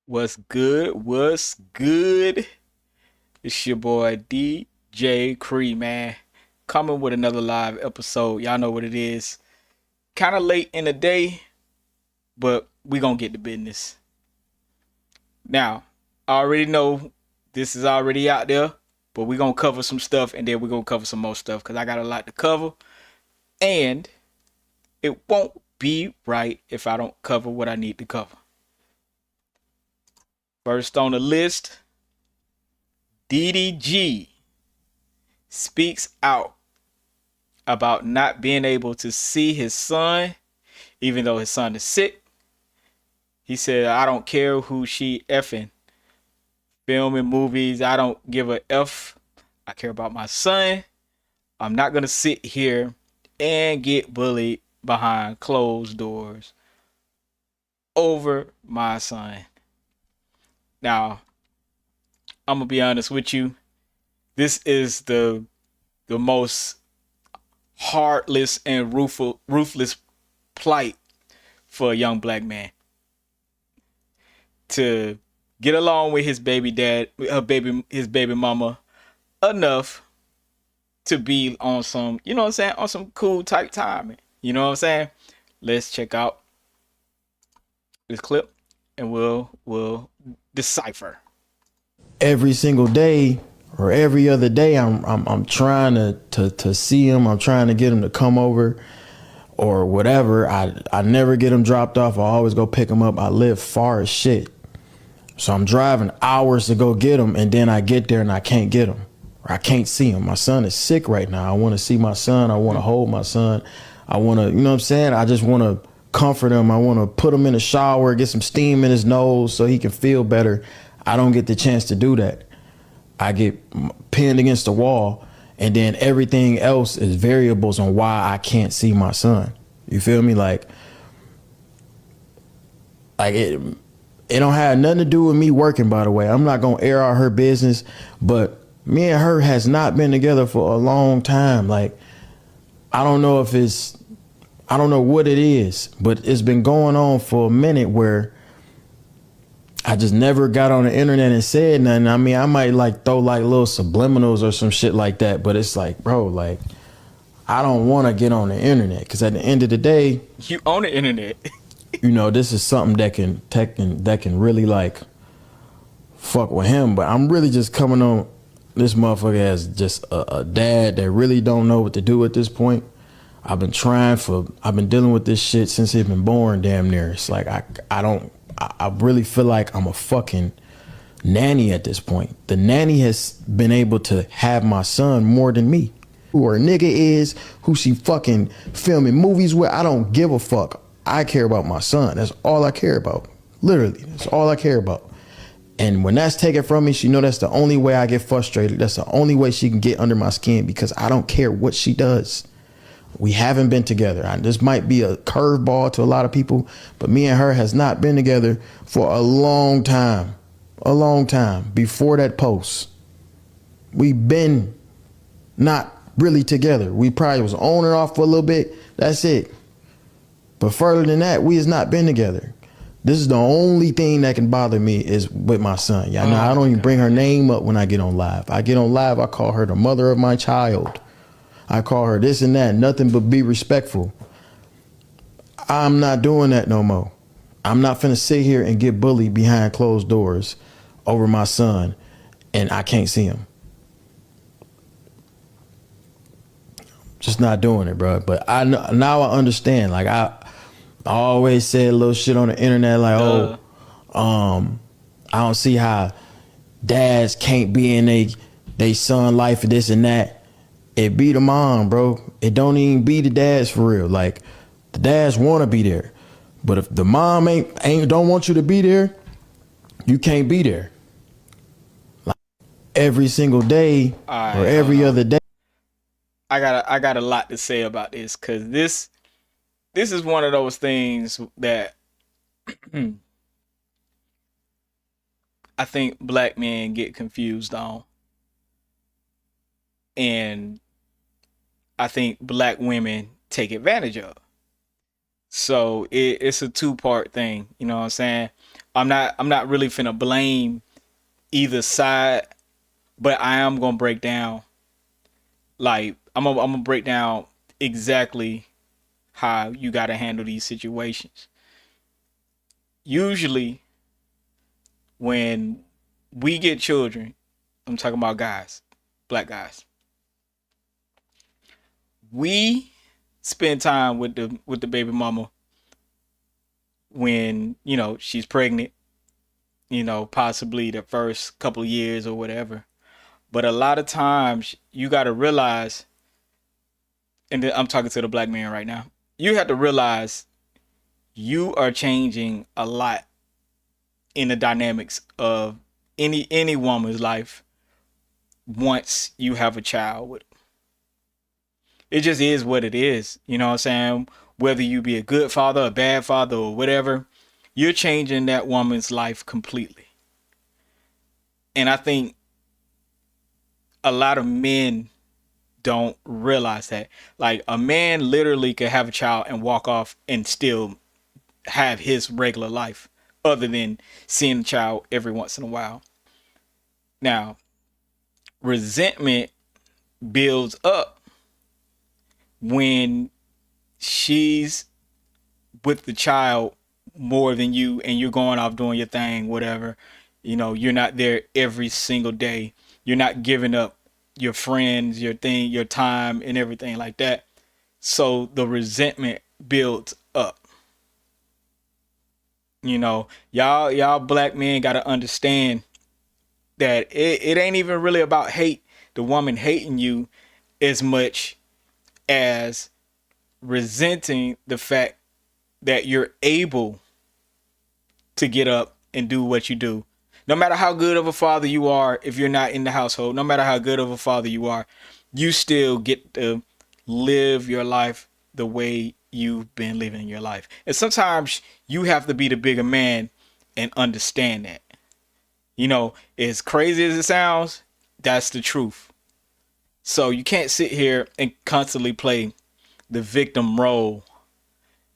What's good? What's good? It's your boy DJ Cree, man. Coming with another live episode. Y'all know what it is. Kind of late in the day, but we gonna get to business. Now, I already know this is already out there, but we gonna cover some stuff and then we gonna cover some more stuff because I got a lot to cover. And it won't be right if I don't cover what I need to cover. First on the list, DDG speaks out about not being able to see his son, even though his son is sick. He said, I don't care who she effing. Filming movies, I don't give a F. I care about my son. I'm not going to sit here and get bullied behind closed doors over my son. Now, I'm going to be honest with you. This is the most heartless and ruthless plight for a young black man to get along with his baby dad, his baby mama enough to be on some, you know what I'm saying, on some cool type timing. You know what I'm saying? Let's check out this clip and we'll decipher. Every single day or every other day, I'm trying to see him. I'm trying to get him to come over or whatever. I never get him dropped off. I always go pick him up. I live far as shit. So I'm driving hours to go get him, and then I get there and I can't get him. Or I can't see him. My son is sick right now. I want to see my son. I want to hold my son. I want to, you know what I'm saying? I just want to comfort him. I want to put him in the shower, get some steam in his nose so he can feel better. I don't get the chance to do that. I get pinned against the wall, and then everything else is variables on why I can't see my son. You feel me? Like it don't have nothing to do with me working, by the way. I'm not going to air out her business, but me and her has not been together for a long time. Like, I don't know what it is, but it's been going on for a minute where I just never got on the internet and said nothing. I mean, I might like throw like little subliminals or some shit like that, but it's like, bro, like, I don't want to get on the internet because at the end of the day, You own the internet. you know, this is something that can really like fuck with him. But I'm really just coming on this motherfucker as just a dad that really don't know what to do at this point. I've been dealing with this shit since he's been born, damn near. It's like I really feel like I'm a fucking nanny at this point. The nanny has been able to have my son more than me. Who her nigga is, who she fucking filming movies with, I don't give a fuck. I care about my son. That's all I care about. Literally, that's all I care about. And when that's taken from me, she know that's the only way I get frustrated. That's the only way she can get under my skin because I don't care what she does. We haven't been together. This might be a curveball to a lot of people, but me and her has not been together for a long time. A long time. Before that post, we've been not really together. We probably was on and off for a little bit. That's it. But further than that, we has not been together. This is the only thing that can bother me is with my son. Y'all know I don't even bring her name up when I get on live. I get on live, I call her the mother of my child. I call her this and that, nothing but be respectful. I'm not doing that no more. I'm not finna sit here and get bullied behind closed doors over my son and I can't see him. Just not doing it, bro. But now I understand. Like I always said little shit on the internet like, I don't see how dads can't be in they son life and this and that. It be the mom, bro. It don't even be the dads for real. Like the dads want to be there, but if the mom ain't don't want you to be there, you can't be there. Like every single day or every other day. I got a lot to say about this because this is one of those things that I think black men get confused on. And I think black women take advantage of. So it's a two-part thing, you know what I'm saying? I'm not really finna blame either side, but I am gonna break down, like I'm gonna break down exactly how you gotta handle these situations. Usually when we get children, I'm talking about guys, black guys, we spend time with the baby mama when, she's pregnant, possibly the first couple of years or whatever. But a lot of times you got to realize, and I'm talking to the black man right now, you have to realize you are changing a lot in the dynamics of any woman's life once you have a child with. It just is what it is. You know what I'm saying? Whether you be a good father, a bad father, or whatever, you're changing that woman's life completely. And I think a lot of men don't realize that. Like, a man literally could have a child and walk off and still have his regular life, other than seeing the child every once in a while. Now, resentment builds up when she's with the child more than you, and you're going off doing your thing, whatever. You're not there every single day. You're not giving up your friends, your thing, your time, and everything like that. So the resentment builds up. Y'all black men gotta understand that it ain't even really about hate, the woman hating you, as much as resenting the fact that you're able to get up and do what you do. No matter how good of a father you are, if you're not in the household, no matter how good of a father you are, you still get to live your life the way you've been living your life. And sometimes you have to be the bigger man and understand that. As crazy as it sounds, that's the truth. So you can't sit here and constantly play the victim role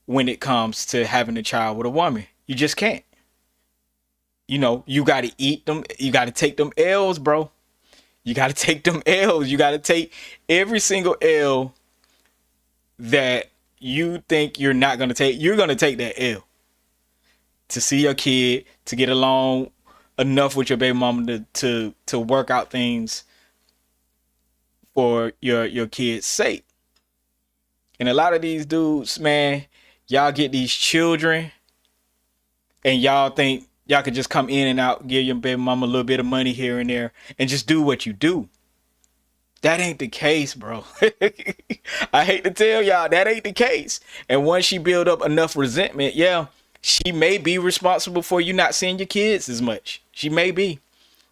when it comes to having a child with a woman. You just can't. You got to eat them. You got to take them L's, bro. You got to take them L's. You got to take every single L that you think you're not going to take. You're going to take that L to see your kid, to get along enough with your baby mama to work out things for your kid's sake. And a lot of these dudes, man, y'all get these children and y'all think y'all could just come in and out, give your baby mama a little bit of money here and there, and just do what you do. That ain't the case, bro. I hate to tell y'all, that ain't the case. And once she build up enough resentment, yeah, she may be responsible for you not seeing your kids as much. She may be.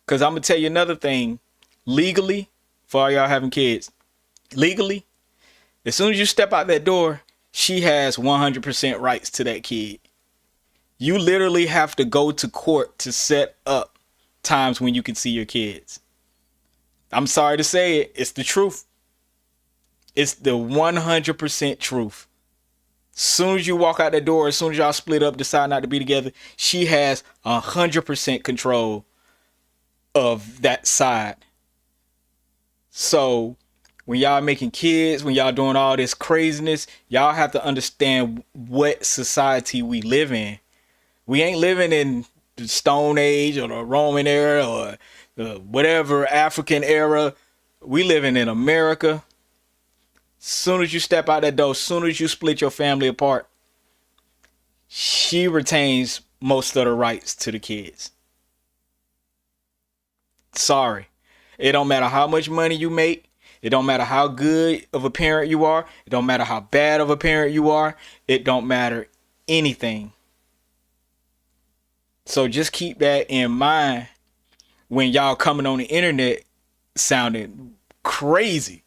Because I'm going to tell you another thing. Legally, for all y'all having kids, legally, as soon as you step out that door, she has 100% rights to that kid. You literally have to go to court to set up times when you can see your kids. I'm sorry to say it. It's the truth. It's the 100% truth. Soon as you walk out that door, as soon as y'all split up, decide not to be together, she has 100% control of that side. So when y'all making kids, when y'all doing all this craziness, y'all have to understand what society we live in. We ain't living in the Stone Age or the Roman era or the whatever African era. We living in America. Soon as you step out that door, soon as you split your family apart, she retains most of the rights to the kids. Sorry. It don't matter how much money you make. It don't matter how good of a parent you are. It don't matter how bad of a parent you are. It don't matter anything. So just keep that in mind when y'all coming on the internet sounding crazy.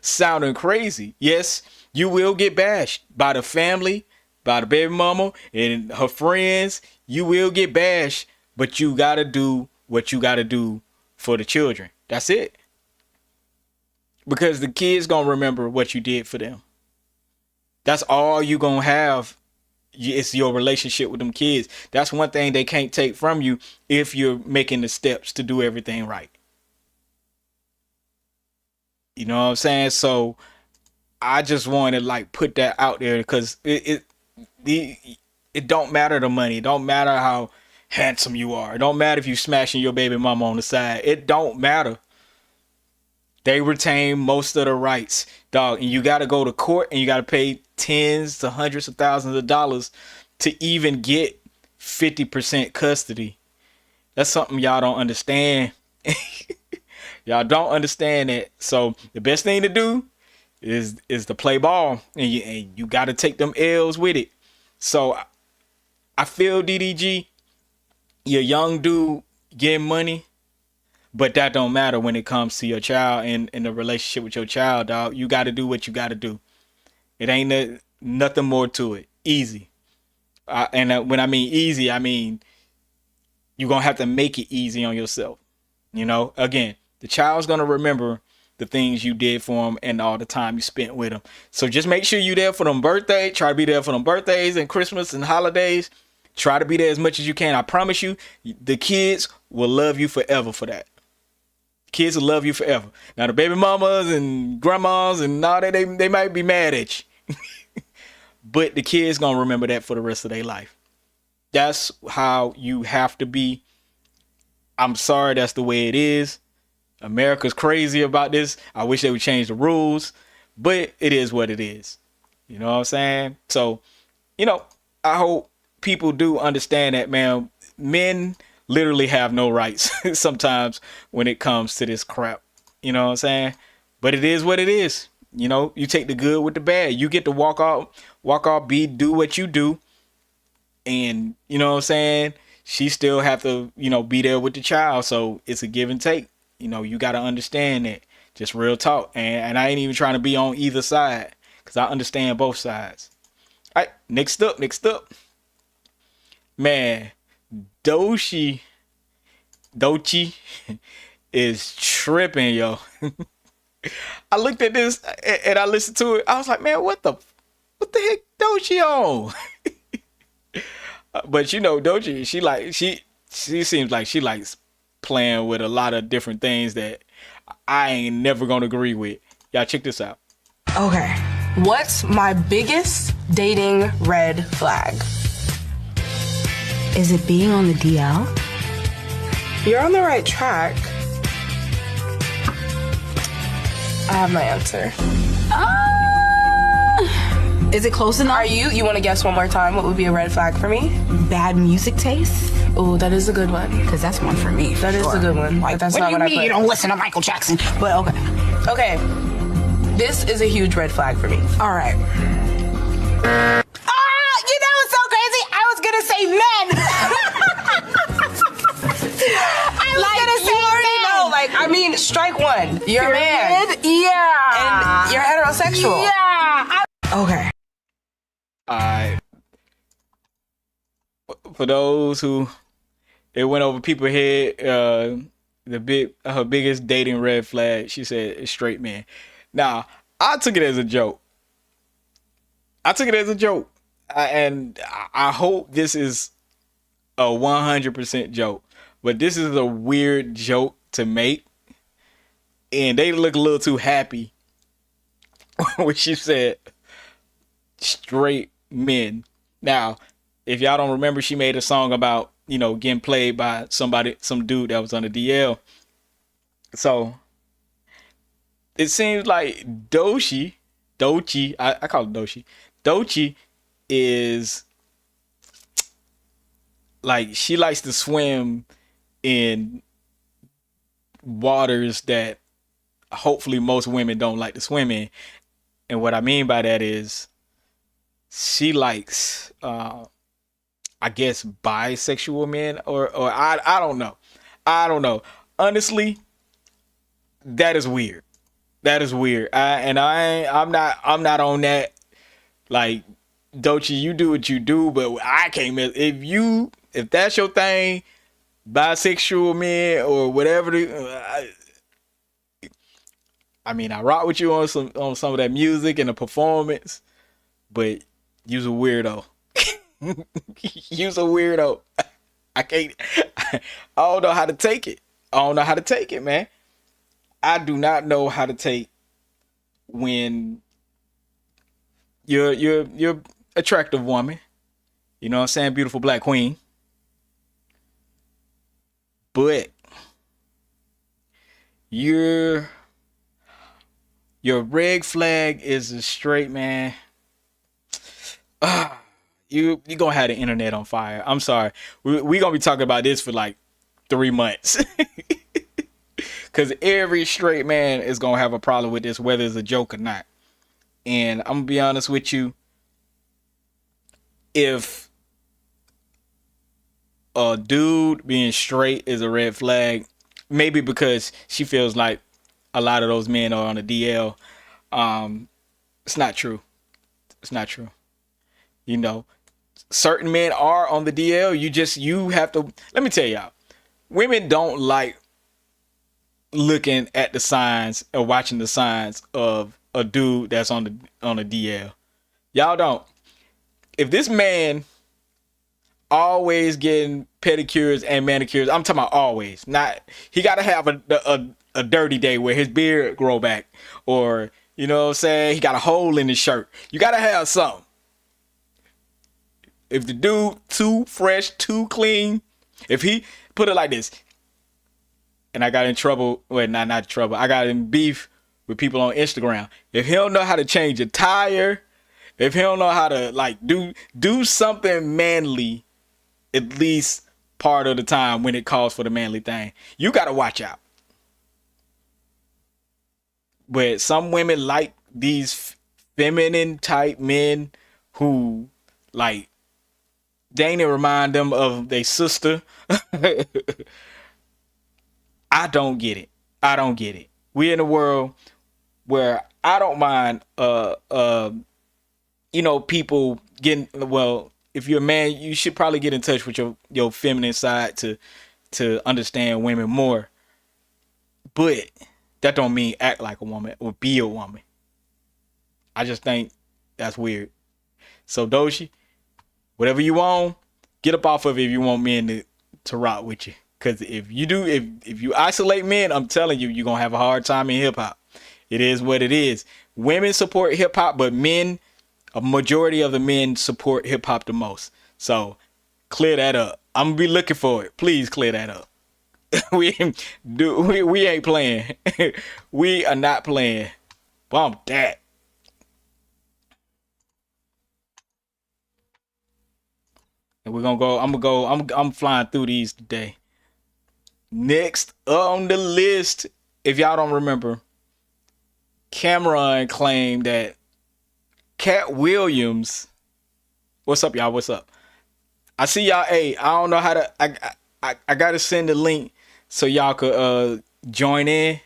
Sounding crazy. Yes, you will get bashed by the family, by the baby mama and her friends. You will get bashed, but you got to do what you got to do for the children. That's it. Because the kids going to remember what you did for them. That's all you going to have it's your relationship with them kids. That's one thing they can't take from you if you're making the steps to do everything right. You know what I'm saying? So I just want to like put that out there because it don't matter the money. It don't matter how handsome you are. It don't matter if you smashing your baby mama on the side. It don't matter. They retain most of the rights, dog. And you got to go to court and you got to pay tens to hundreds of thousands of dollars to even get 50% custody. That's something y'all don't understand. Y'all don't understand that. So the best thing to do is to play ball, and you got to take them L's with it. So I feel DDG, you're a young dude getting money, but that don't matter when it comes to your child and the relationship with your child, dog. You got to do what you got to do. It ain't nothing more to it. Easy. When I mean easy, I mean you're going to have to make it easy on yourself. You know, again, the child's going to remember the things you did for them and all the time you spent with them. So just make sure you're there for them birthdays. Try to be there for them birthdays and Christmas and holidays. Try to be there as much as you can. I promise you, the kids will love you forever for that. Kids will love you forever. Now the baby mamas and grandmas and all that, they might be mad at you. But the kids gonna remember that for the rest of their life. That's how you have to be. I'm sorry, that's the way it is. America's crazy about this. I wish they would change the rules, but it is what it is. You know what I'm saying? So, you know, I hope people do understand that, man. Men literally have no rights sometimes when it comes to this crap. You know what I'm saying? But it is what it is. You know, you take the good with the bad. You get to walk off, do what you do. And you know what I'm saying? She still have to, you know, be there with the child. So it's a give and take. You know, you got to understand that. Just real talk. And I ain't even trying to be on either side because I understand both sides. All right, next up. Man, Doechii is tripping, yo. I looked at this and I listened to it. I was like, man, what the heck Doechii on? But you know, Doechii, she seems like she likes playing with a lot of different things that I ain't never gonna agree with. Y'all check this out. Okay, what's my biggest dating red flag? Is it being on the DL? You're on the right track. I have my answer. Is it close enough? Are you want to guess one more time what would be a red flag for me? Bad music taste? Oh, that is a good one. Because that's one for me. That is a good one. Like, but that's what not do you what mean I put. you don't listen to Michael Jackson? But okay. Okay. This is a huge red flag for me. All right. You know what's so crazy? I was going to say men. I was going to say men. No, like, I mean, strike one. You're a man. Yeah. And you're heterosexual. Yeah. Okay. Alright. For those who it went over people's head, her biggest dating red flag, she said, is straight men. Now, I took it as a joke. And I hope this is a 100% joke. But this is a weird joke to make. And they look a little too happy when she said straight men. Now, if y'all don't remember, she made a song about, you know, getting played by some dude that was on the DL. So it seems like Doechii, I call it Doechii. Doechii is like, she likes to swim in waters that hopefully most women don't like to swim in. And what I mean by that is she likes, I guess, bisexual men or I don't know. Honestly, that is weird. I'm not on that. Like, Doechii, you do what you do, but I can't. If that's your thing, bisexual men or whatever. I mean, I rock with you on some of that music and the performance, but you's a weirdo. You's a weirdo. I can't. I don't know how to take it. I don't know how to take it, man. I do not know how to take when you're attractive woman. You know what I'm saying? Beautiful black queen. But your red flag is a straight man. You gonna have the internet on fire. I'm sorry. We gonna be talking about this for like 3 months. Cause every straight man is gonna have a problem with this, whether it's a joke or not. And I'm gonna be honest with you. If a dude being straight is a red flag, maybe because she feels like a lot of those men are on the DL. It's not true. It's not true. You know, certain men are on the DL. You have to, let me tell y'all, women don't like looking at the signs or watching the signs of a dude that's on the DL. Y'all don't. If this man always getting pedicures and manicures, I'm talking about always. Not, he got to have a dirty day where his beard grow back, or you know what I'm saying, he got a hole in his shirt. You got to have something. If the dude too fresh, too clean, if he put it like this, and I got in trouble, well, not trouble, I got in beef with people on Instagram. If he don't know how to change a tire, if he don't know how to like do something manly, at least part of the time when it calls for the manly thing, you got to watch out. But some women like these feminine type men who like, they ain't remind them of their sister. I don't get it. I don't get it. We're in a world where I don't mind people getting, well, if you're a man, you should probably get in touch with your feminine side to understand women more. But that don't mean act like a woman or be a woman. I just think that's weird. So Doechii, whatever you want, get up off of it if you want men to rock with you. Because if you do, if you isolate men, I'm telling you, you're going to have a hard time in hip hop. It is what it is. Women support hip hop, but men, a majority of the men support hip hop the most. So clear that up. I'm going to be looking for it. Please clear that up. we ain't playing. We are not playing. Bump that. And we're gonna go. I'm flying through these today. Next on the list, if y'all don't remember, Camron claimed that Cat Williams. What's up, y'all? What's up? I see y'all. Hey, I don't know how to. I gotta send the link so y'all could join in,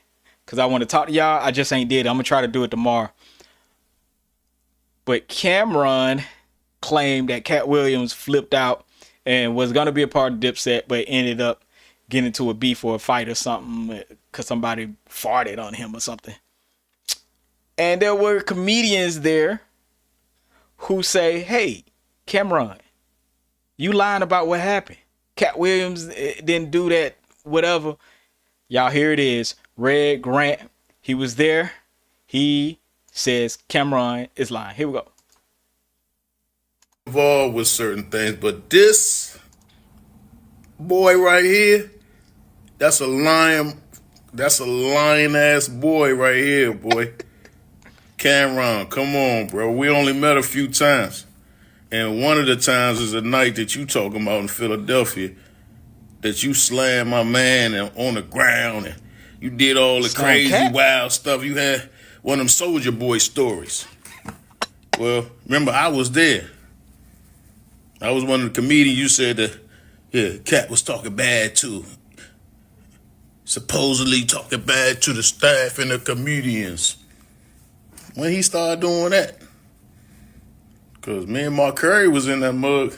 cause I want to talk to y'all. I just ain't did it. I'm gonna try to do it tomorrow. But Camron claimed that Cat Williams flipped out and was gonna be a part of Dipset, but ended up getting into a beef or a fight or something because somebody farted on him or something. And there were comedians there who say, "Hey, Camron, you lying about what happened. Cat Williams didn't do that, whatever." Y'all, here it is. Red Grant, he was there. He says Camron is lying. Here we go. Involved with certain things, but this boy right here, that's a lying ass boy right here, boy. Camron, come on, bro. We only met a few times. And one of the times is a night that you talking about in Philadelphia, that you slammed my man on the ground and you did all the crazy, wild stuff. You had one of them Soldier Boy stories. Well, remember, I was there. I was one of the comedians you said that, yeah, Cat was talking bad to. Supposedly talking bad to the staff and the comedians. When he started doing that. Because me and Mark Curry was in that mug,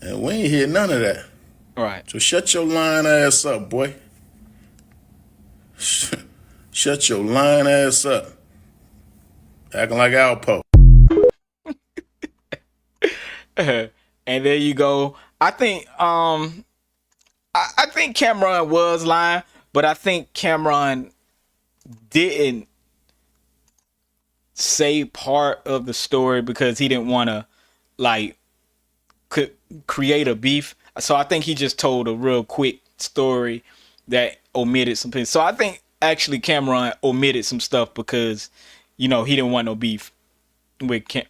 and we ain't hear none of that. All right. So shut your lying ass up, boy. Shut your lying ass up. Acting like Alpo. And there you go. I think I think Camron was lying, but I think Camron didn't say part of the story because he didn't want to like create a beef. So I think he just told a real quick story that omitted some things. So I think actually Camron omitted some stuff because he didn't want no beef with Cat.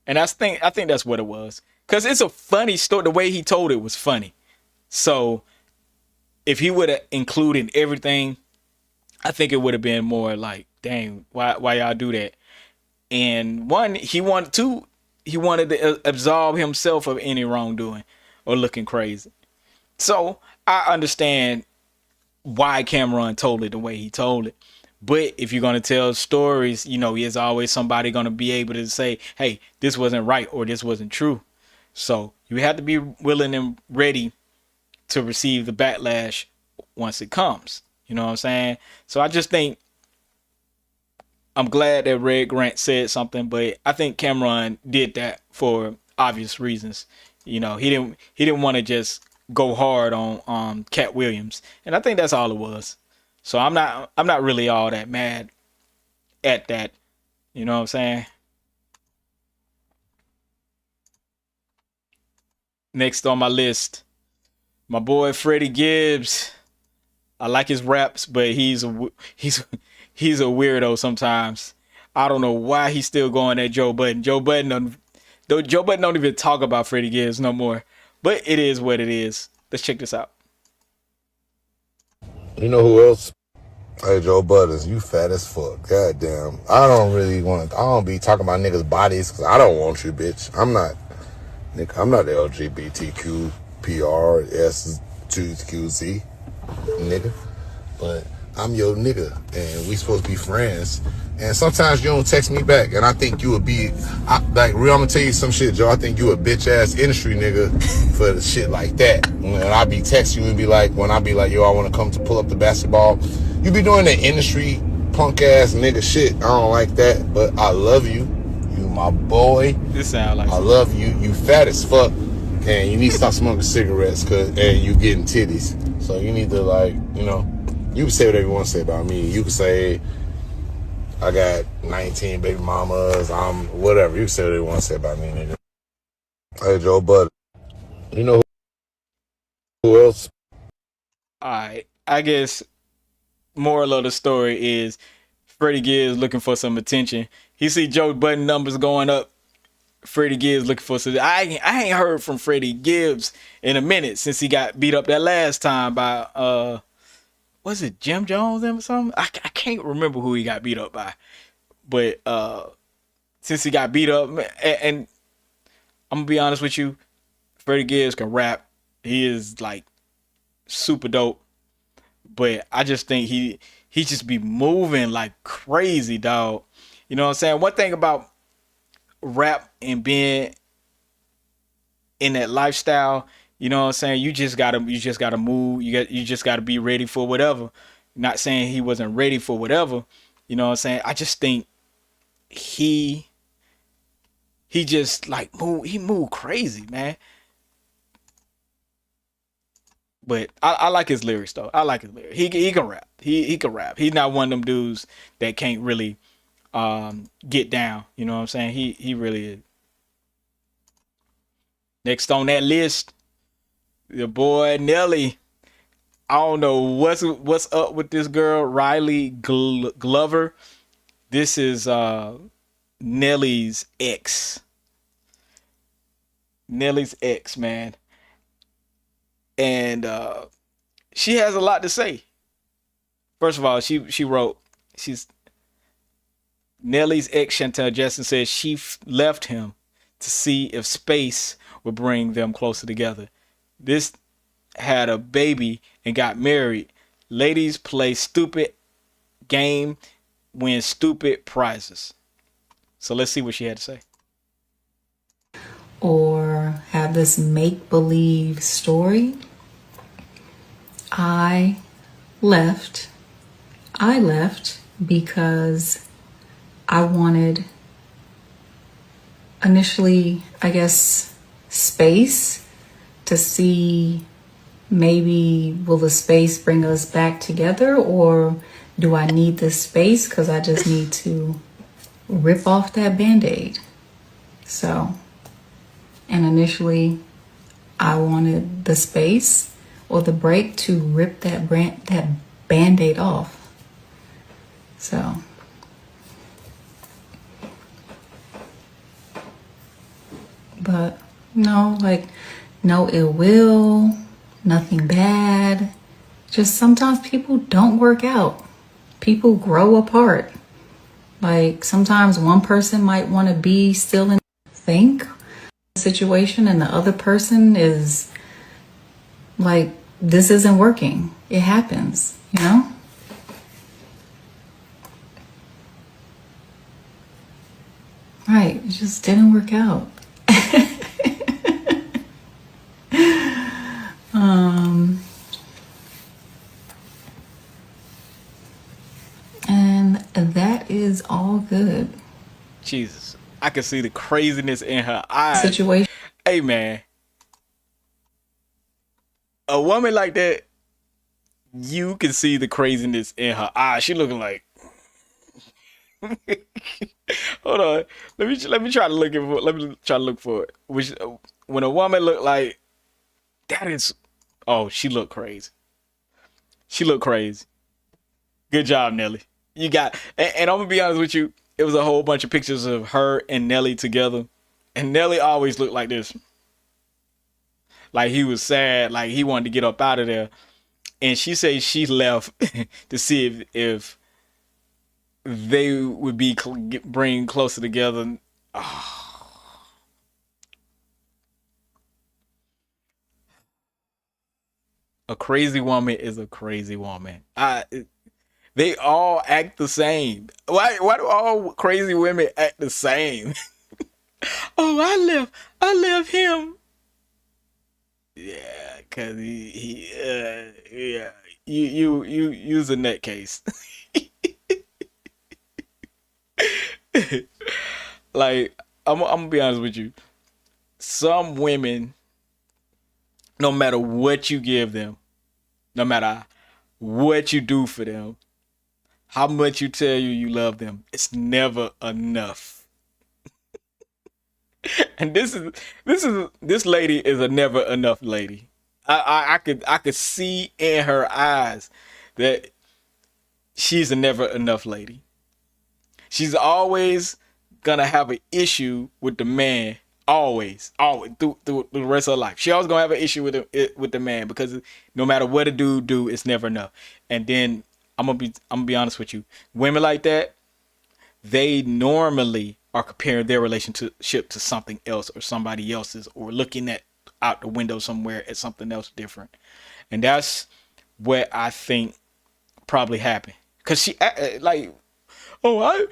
And I think that's what it was. Cause it's a funny story. The way he told it was funny. So if he would have included everything, I think it would have been more like, dang, why y'all do that? And one, he wanted to absolve himself of any wrongdoing or looking crazy. So I understand why Camron told it the way he told it. But if you're going to tell stories, there's always somebody going to be able to say, hey, this wasn't right or this wasn't true. So you have to be willing and ready to receive the backlash once it comes. You know what I'm saying? So I just think I'm glad that Red Grant said something, but I think Camron did that for obvious reasons. He didn't want to just go hard on Cat Williams, and I think that's all it was. So I'm not really all that mad at that. You know what I'm saying? Next on my list, my boy Freddie Gibbs. I like his raps, but he's a weirdo sometimes. I don't know why he's still going at Joe Budden. Joe Budden don't even talk about Freddie Gibbs no more. But it is what it is. Let's check this out. You know who else? Hey, Joe Butters, you fat as fuck. Goddamn. I don't be talking about niggas' bodies because I don't want you, bitch. I'm not the LGBTQ PRS2QZ nigga. But I'm your nigga and we supposed to be friends. And sometimes you don't text me back. And I think you would be, I'm gonna tell you some shit, Joe. I think you a bitch ass industry nigga for the shit like that. When I be texting you and be like, yo, I want to come to pull up the basketball. You be doing that industry punk ass nigga shit. I don't like that. But I love you. You my boy. This sound like I love you. You fat as fuck. And you need to stop smoking cigarettes and you getting titties. So you need to you can say whatever you want to say about me. You can say I got 19 baby mamas. I'm whatever. You can say whatever you want to say about me, nigga. Hey, Joe Bud. You know who else? Alright. I guess moral of the story is Freddie Gibbs looking for some attention. He see Joe Budden numbers going up. Freddie Gibbs looking for some. I ain't heard from Freddie Gibbs in a minute since he got beat up that last time by was it Jim Jones or something? I can't remember who he got beat up by. But since he got beat up, and I'm gonna be honest with you, Freddie Gibbs can rap. He is like super dope. But I just think he just be moving like crazy, dog. You know what I'm saying? One thing about rap and being in that lifestyle, you know what I'm saying? You just gotta move. You just gotta be ready for whatever. Not saying he wasn't ready for whatever. You know what I'm saying? I just think he just like moved crazy, man. But I like his lyrics though. I like his lyrics. He can rap. He can rap. He's not one of them dudes that can't really get down. You know what I'm saying? He really is. Next on that list, the boy Nelly. I don't know what's up with this girl, Riley Glover. This is Nelly's ex. Nelly's ex, man. And she has a lot to say. First of all, she wrote, Nelly's ex Chantel Justin says she left him to see if space would bring them closer together. This had a baby and got married. Ladies play stupid game, win stupid prizes. So let's see what she had to say. Or have this make-believe story. I left because I wanted initially, I guess, space to see maybe will the space bring us back together, or do I need this space because I just need to rip off that band-aid? So, and initially I wanted the space or the break to rip that band-aid off. So but no, like, no ill will, nothing bad. Just sometimes people don't work out. People grow apart. Like, sometimes one person might want to be still in think situation, and the other person is like, this isn't working. It happens, you know? Right, it just didn't work out. And that is all good. Jesus, I can see the craziness in her eyes. Situation. Hey man, a woman like that, you can see the craziness in her eyes. She looking like, hold on, let me try to look for, let me try to look for it. Which, when a woman look like that is, oh, she look crazy. She look crazy. Good job, Nelly. You got, and I'm gonna be honest with you, it was a whole bunch of pictures of her and Nelly together, and Nelly always looked like this, like he was sad, like he wanted to get up out of there. And she said she left to see if they would be bring closer together. Oh. A crazy woman is a crazy woman. They all act the same. Why do all crazy women act the same? Oh, I left him. Yeah, cause yeah, you's a nutcase. Like, I'm gonna be honest with you. Some women, no matter what you give them, no matter what you do for them, how much you tell you love them, it's never enough. And this lady is a never enough lady. I could see in her eyes that she's a never enough lady. She's always gonna have an issue with the man. Always through the rest of her life. She always gonna have an issue with the man, because no matter what a dude do, it's never enough. And then I'm gonna be honest with you. Women like that, they normally are comparing their relationship to something else or somebody else's, or looking at out the window somewhere at something else different. And that's what I think probably happened. Cause she like, oh,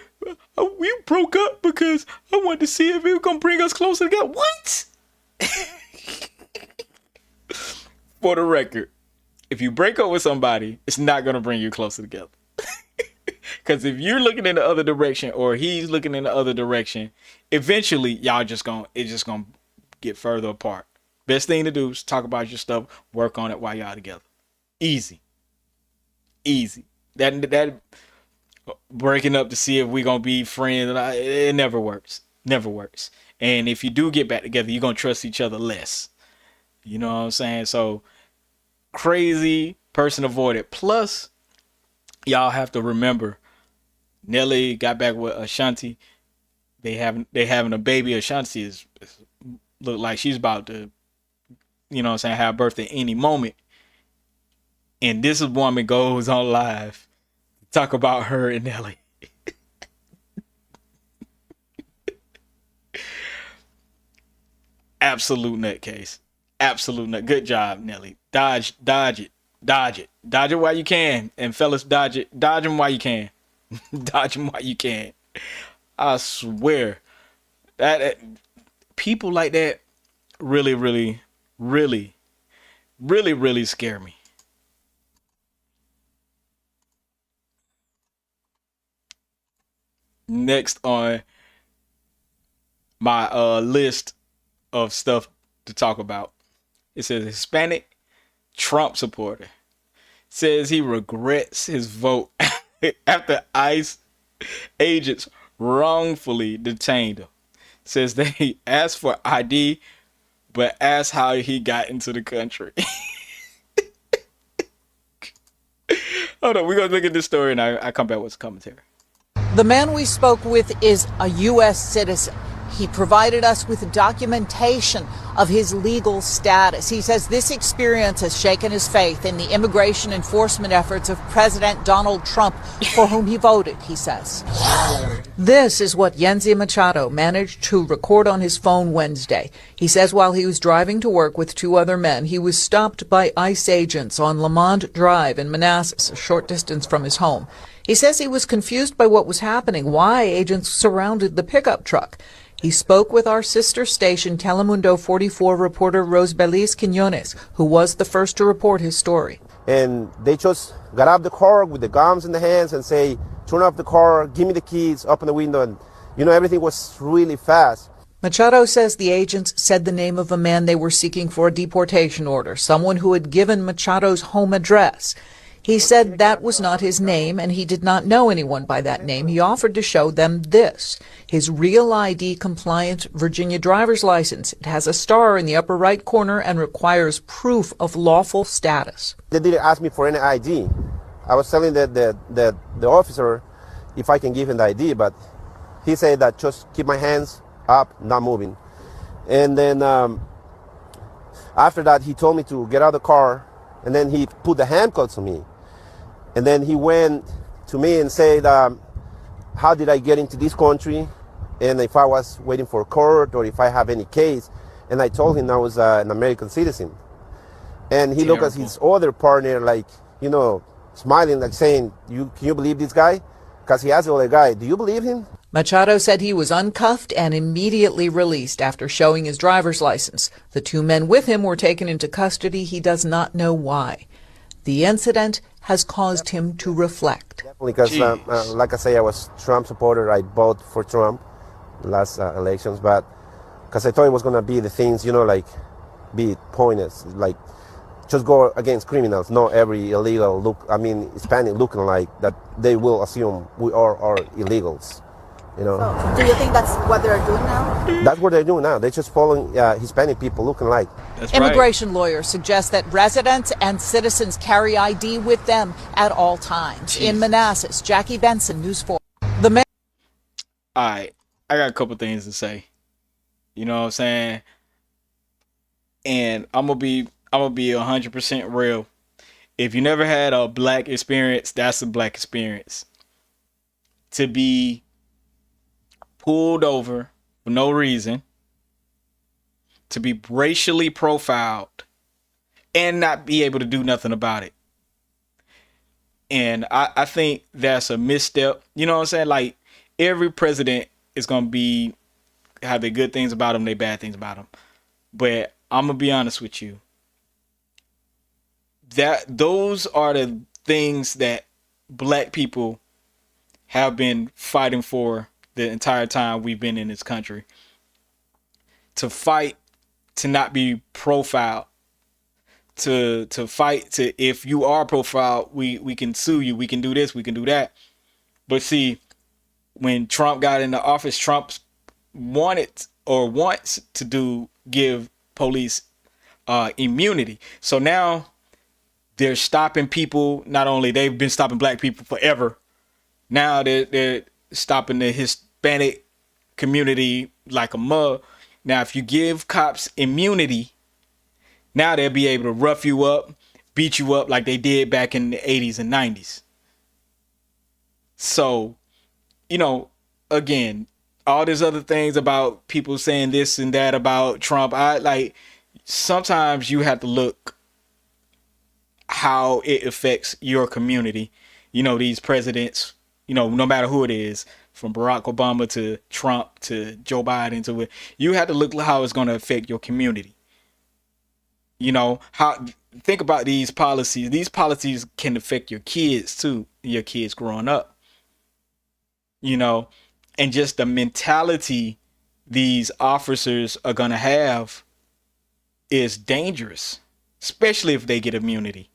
we broke up because I wanted to see if it was gonna bring us closer together. What? For the record, if you break up with somebody, it's not gonna bring you closer together. Because if you're looking in the other direction, or he's looking in the other direction, eventually it's just gonna get further apart. Best thing to do is talk about your stuff, work on it while y'all together. Easy. That breaking up to see if we gonna be friends, it never works. And if you do get back together, you're gonna trust each other less. You know what I'm saying? So, crazy person avoided. Plus, y'all have to remember, Nelly got back with Ashanti. They having a baby. Ashanti is look like she's about to, you know what I'm saying, have birth at any moment. And this woman goes on live to talk about her and Nelly. Absolute nutcase. Absolute nut. Good job, Nelly. Dodge it while you can. And fellas, dodge them while you can. Dodge them while you can. I swear that people like that really scare me. Next on my list of stuff to talk about. It says Hispanic Trump supporter says he regrets his vote after ICE agents wrongfully detained him. Says they asked for ID, but asked how he got into the country. Hold on, we're going to look at this story and I come back with some commentary. The man we spoke with is a U.S. citizen. He provided us with documentation of his legal status. He says this experience has shaken his faith in the immigration enforcement efforts of President Donald Trump, for whom he voted, he says. This is what Yenzi Machado managed to record on his phone Wednesday. He says while he was driving to work with two other men, he was stopped by ICE agents on Lamont Drive in Manassas, a short distance from his home. He says he was confused by what was happening, why agents surrounded the pickup truck. He spoke with our sister station, Telemundo 44 reporter Rosbelis Quinones, who was the first to report his story. And they just got out of the car with the guns in the hands and say, turn off the car, give me the keys, open the window. And, everything was really fast. Machado says the agents said the name of a man they were seeking for a deportation order, someone who had given Machado's home address. He said that was not his name, and he did not know anyone by that name. He offered to show them this, his real ID compliant Virginia driver's license. It has a star in the upper right corner and requires proof of lawful status. They didn't ask me for any ID. I was telling the officer if I can give him the ID, but he said that just keep my hands up, not moving. And then after that, he told me to get out of the car, and then he put the handcuffs on me. And then he went to me and said, how did I get into this country? And if I was waiting for court or if I have any case. And I told him I was an American citizen. And he looked at his other partner like, smiling, like saying, can you believe this guy? Because he asked the other guy, do you believe him? Machado said he was uncuffed and immediately released after showing his driver's license. The two men with him were taken into custody. He does not know why. The incident has caused him to reflect. Because, like I say, I was Trump supporter. I voted for Trump last elections, but because I thought it was going to be the things, like be pointless, like just go against criminals, not every illegal Hispanic looking like that they will assume we are illegals. So, do you think that's what they're doing now? That's what they're doing now. They're just following Hispanic people looking like. That's Immigration lawyers suggest that residents and citizens carry ID with them at all times. Jeez. In Manassas, Jackie Benson, News 4. The man. All right, I got a couple things to say. You know what I'm saying? And I'm gonna be 100% real. If you never had a black experience, that's a black experience. To be pulled over for no reason, to be racially profiled and not be able to do nothing about it. And I think that's a misstep. You know what I'm saying? Like, every president is going to have their good things about them, their bad things about them. But I'm going to be honest with you. Those are the things that black people have been fighting for the entire time we've been in this country. To fight to not be profiled. To fight to, if you are profiled, we can sue you, we can do this, we can do that. But see, when Trump got into office, Trump wants to give police immunity. So now they're stopping people. Not only they've been stopping black people forever, now they're stopping the Hispanic community like a mug. Now, if you give cops immunity, now they'll be able to rough you up, beat you up like they did back in the 80s and 90s. So, again, all these other things about people saying this and that about Trump, sometimes you have to look how it affects your community. These presidents, no matter who it is, from Barack Obama to Trump to Joe Biden you have to look how it's going to affect your community. Think about these policies. These policies can affect your kids too, your kids growing up. And just the mentality these officers are going to have is dangerous, especially if they get immunity.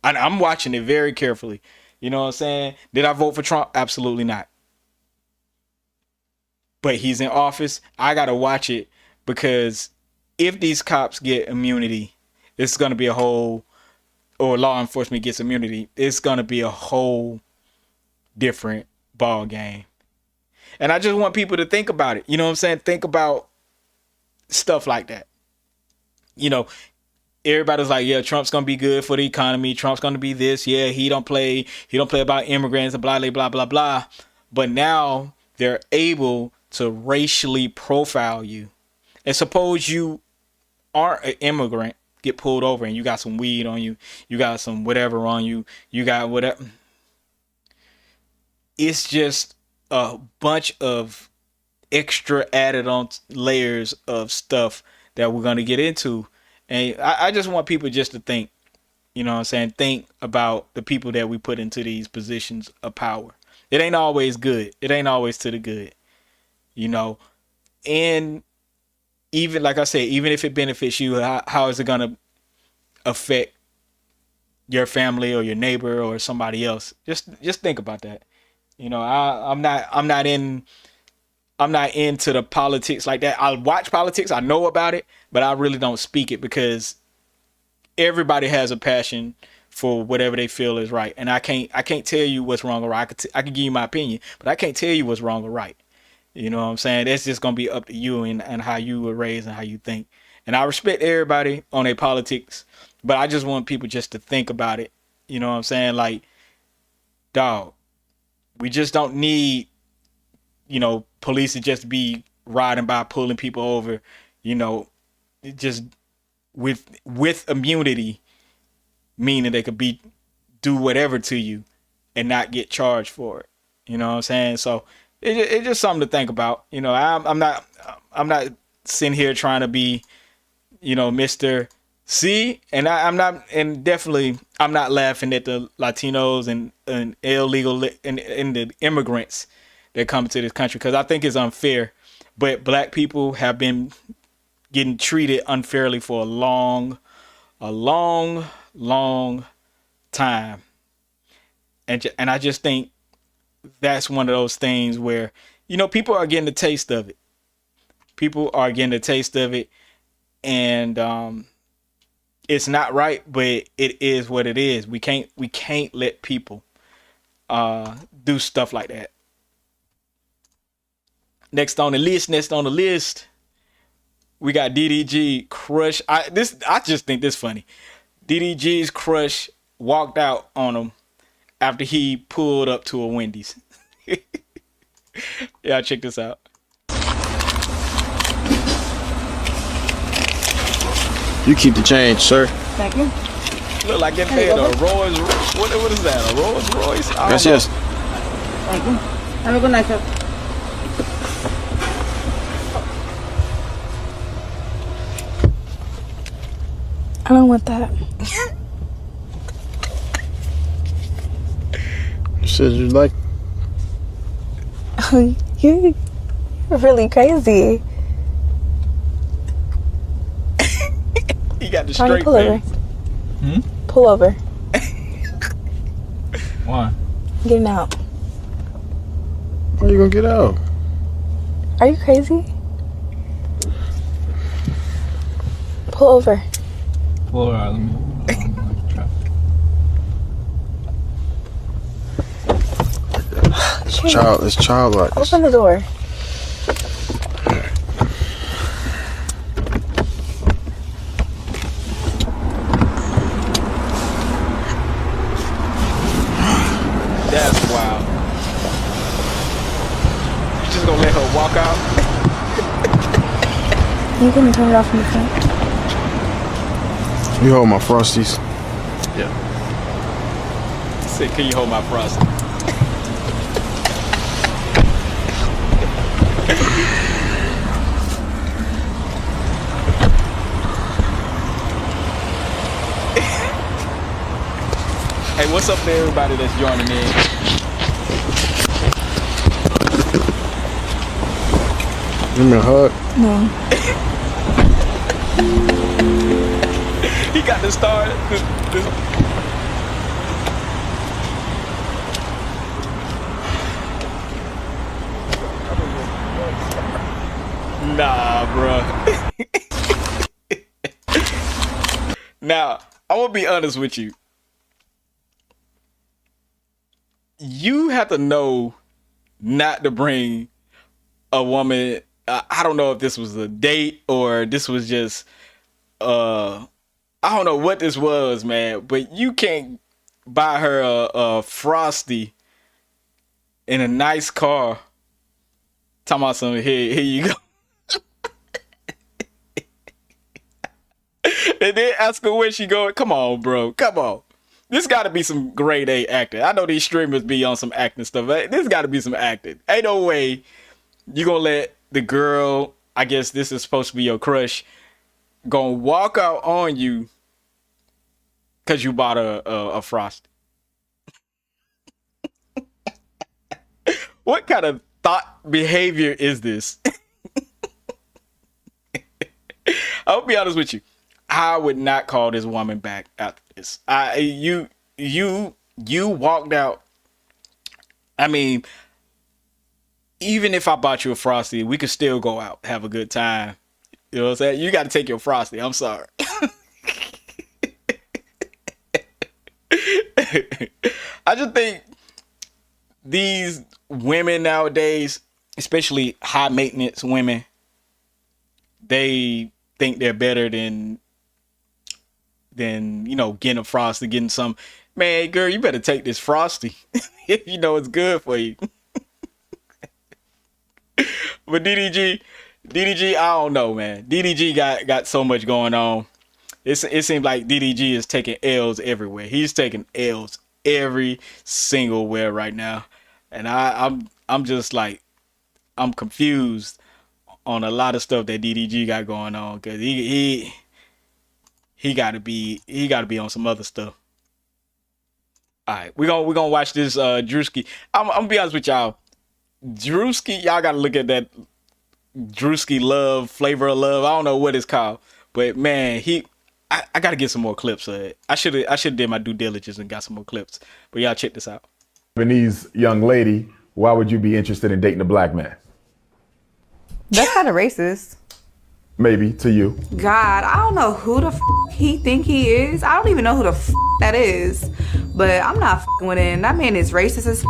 I'm watching it very carefully. You know what I'm saying? Did I vote for Trump? Absolutely not. But he's in office. I got to watch it, because if these cops get immunity, it's going to be a whole, or law enforcement gets immunity, it's going to be a whole different ball game. And I just want people to think about it. You know what I'm saying? Think about stuff like that. You know, everybody's like, yeah, Trump's going to be good for the economy. Trump's going to be this. Yeah, he don't play about immigrants and blah, blah, blah, blah, blah. But now they're able to racially profile you. And suppose you aren't an immigrant, get pulled over, and you got some weed on you, you got some whatever on you, you got whatever. It's just a bunch of extra added on layers of stuff that we're going to get into. And I just want people just to think, you know what I'm saying? Think about the people that we put into these positions of power. It ain't always good. It ain't always to the good, you know? And even, like I said, even if it benefits you, how is it going to affect your family or your neighbor or somebody else? Just think about that. You know, I'm not into the politics like that. I watch politics, I know about it, but I really don't speak it, because everybody has a passion for whatever they feel is right. And I can't tell you what's wrong or right. I can give you my opinion, but I can't tell you what's wrong or right. You know what I'm saying? That's just going to be up to you and how you were raised and how you think. And I respect everybody on their politics, but I just want people just to think about it. You know what I'm saying? Like, dog, we just don't need, you know, police to just be riding by, pulling people over, you know, just with immunity, meaning they could do whatever to you and not get charged for it. You know what I'm saying? So it's just something to think about. You know, I'm not sitting here trying to be, you know, Mr. C, and I'm not laughing at the Latinos and illegal and the immigrants that come to this country, because I think it's unfair. But black people have been getting treated unfairly for a long time, and I just think that's one of those things where, you know, people are getting a taste of it. And it's not right, but it is what it is. We can't let people do stuff like that. Next on the list, we got DDG crush. I just think this funny. DDG's crush walked out on him after he pulled up to a Wendy's. Yeah, check this out. You keep the change, sir. Thank you. Look like getting paid a Rolls. What is that? A Rolls Royce? Yes. Thank you. Have a good night, sir. I don't want that. You said you like. You're really crazy. He got the straight pull over. Pull over. Why? Getting out. Why you gonna get out? Are you crazy? Pull over. Pull over. Let me. It's childlike. Open the door. That's wild. You just gonna let her walk out? You can turn it off from the front. You hold my Frosties. Yeah. Say, can you hold my Frosty? Hey, what's up to everybody that's joining in? Give me a hug. No. He got to start. Nah, bro. Now, I want to be honest with you. You have to know not to bring a woman. I don't know if this was a date or this was just, I don't know what this was, man. But you can't buy her a Frosty in a nice car. Talking about something. Here you go. And then ask her where she going. Come on, bro. Come on. This got to be some grade A acting. I know these streamers be on some acting stuff. This got to be some acting. Ain't no way you gonna let the girl, I guess this is supposed to be your crush, gonna walk out on you because you bought a Frosty. What kind of thought behavior is this? I'll be honest with you. I would not call this woman back after this. You walked out. I mean, even if I bought you a Frosty, we could still go out, have a good time. You know what I'm saying? You got to take your Frosty. I'm sorry. I just think these women nowadays, especially high maintenance women, they think they're better than getting a Frosty, getting some. Man, girl, you better take this Frosty if you know it's good for you. But DDG, I don't know, man. DDG got so much going on. It seems like DDG is taking L's everywhere. He's taking L's every single where right now, and I'm just like, I'm confused on a lot of stuff that DDG got going on, because he gotta be on some other stuff. All right, we're gonna watch this Druski. I'm gonna be honest with y'all. Druski, y'all gotta look at that Druski Love, Flavor of Love. I don't know what it's called, but man, I gotta get some more clips of it. I should did my due diligence and got some more clips. But y'all check this out. Lebanese young lady, why would you be interested in dating a black man? That's kind of racist. Maybe to you. God, I don't know who the he think he is. I don't even know who the that is. But I'm not with him. That man is racist as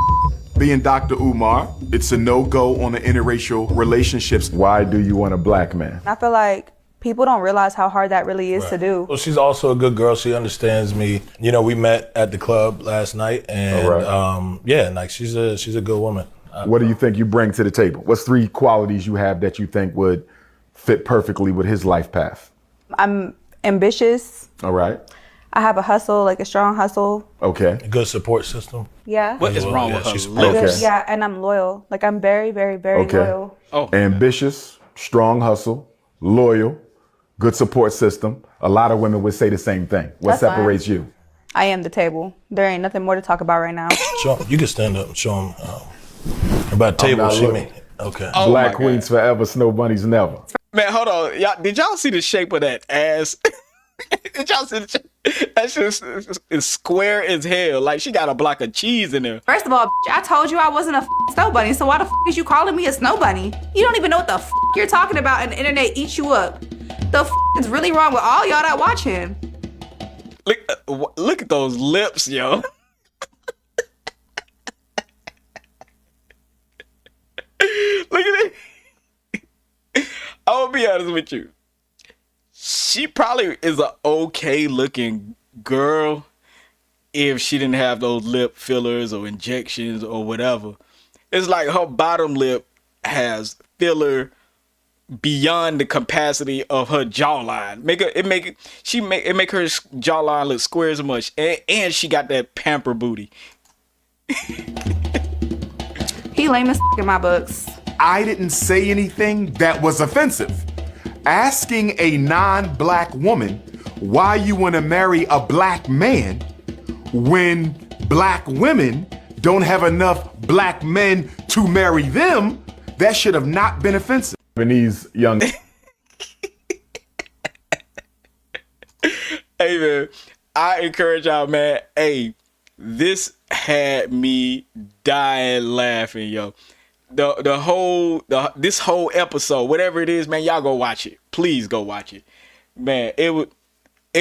Being Dr. Umar, it's a no-go on the interracial relationships. Why do you want a black man? I feel like people don't realize how hard that really is to do. Well, she's also a good girl. She understands me. You know, we met at the club last night, and yeah, like she's a good woman. What do you think you bring to the table? What's 3 qualities you have that you think would fit perfectly with his life path? I'm ambitious. All right. I have a hustle, like a strong hustle. Okay. A good support system. Yeah. What is wrong with her? Okay. Yeah, and I'm loyal. Like I'm very, very, very loyal. Oh. Ambitious, strong hustle, loyal, good support system. A lot of women would say the same thing. What separates you? I am the table. There ain't nothing more to talk about right now. You can stand up and show them about table. Okay. Oh Black queens forever, snow bunnies never. Man, hold on. Did y'all see the shape of that ass? Did y'all see the shape? That shit is square as hell. Like she got a block of cheese in there. First of all, I told you I wasn't a snow bunny, so why the is you calling me a snow bunny? You don't even know what the you're talking about, and the internet eats you up. The is really wrong with all y'all that watch him. Look at those lips, yo. Look at it. I'm gonna be honest with you. She probably is an okay looking girl if she didn't have those lip fillers or injections or whatever. It's like her bottom lip has filler beyond the capacity of her jawline. It make her jawline look square as much, and she got that pamper booty. He lame as in my books. I didn't say anything that was offensive. Asking a non-black woman why you want to marry a black man when black women don't have enough black men to marry them, that should have not been offensive. And these young. Hey man, I encourage y'all, man. Hey, this had me dying laughing, yo. This whole episode, whatever it is, man, y'all go watch it. Please go watch it, man. It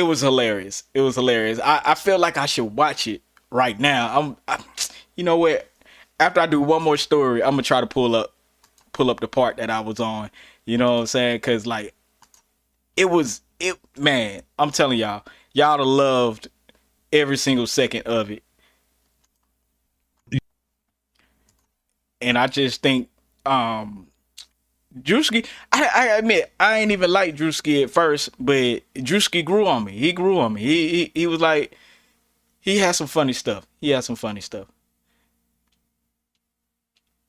was hilarious. It was hilarious. I feel like I should watch it right now. You know what? After I do one more story, I'm gonna try to pull up the part that I was on. You know what I'm saying? Cause like, man, I'm telling y'all have loved every single second of it. And I just think, Druski, I admit, I ain't even like Druski at first, but Druski grew on me. He grew on me. He was like, he had some funny stuff.